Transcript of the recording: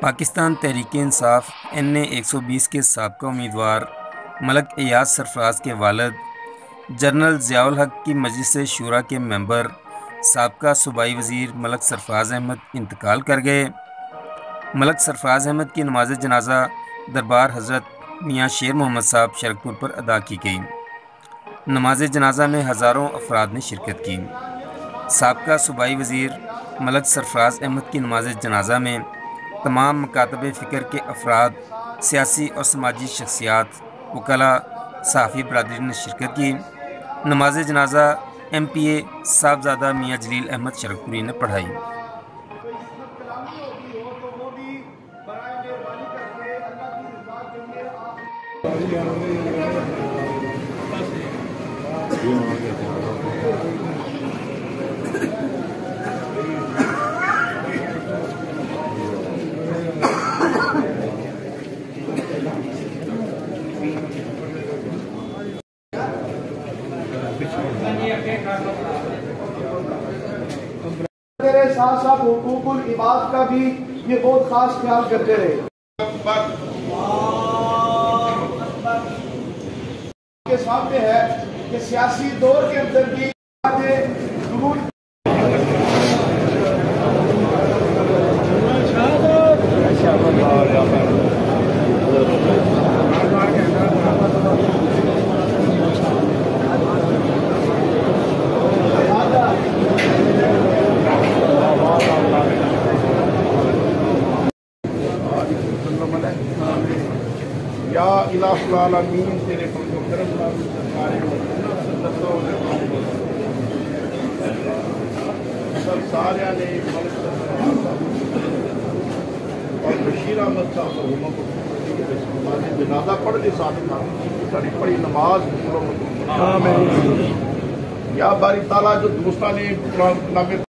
Pakistan Tehreek-e-Insaf NA 120 के साबका उम्मीदवार मलक एयाज सरफराज के वालिद जनरल ज़ियाउल हक की मजलिस-ए-शूरा के मेंबर साबका सूबाई वज़ीर मलक सरफराज अहमद इंतकाल कर गए। मलक सरफराज अहमद की नमाज जनाजा दरबार हज़रत मियाँ शेर मोहम्मद साहब शरकपुर पर अदा की गई। नमाज जनाजा में हज़ारों अफराद ने शिरकत की। साबका सूबाई वज़ीर मलक सरफराज अहमद की नमाज जनाजा में तमाम मकातब फ़िक्र के अफराद, सियासी और समाजी शख्सियात, वकला, सहाफ़ी बरादरी ने शिरकत की। नमाज जनाजा MPA साहबजादा मियाँ जलील अहमद शरकपुरी ने पढ़ाई। तेरे साथ साथ हुकूकुल इबाद का भी ये बहुत खास ख्याल करते रहे। के सामने है कि सियासी दौर के अंदर भी या इलाहुल आलमीन तेरे फज़्ल करम नाल सरकारे सब सारिया ने और बशीर अहमद साहब जनाजा पढ़ के साथ सारी पढ़ी नमाज या बारी ताला जो दोस्तों ने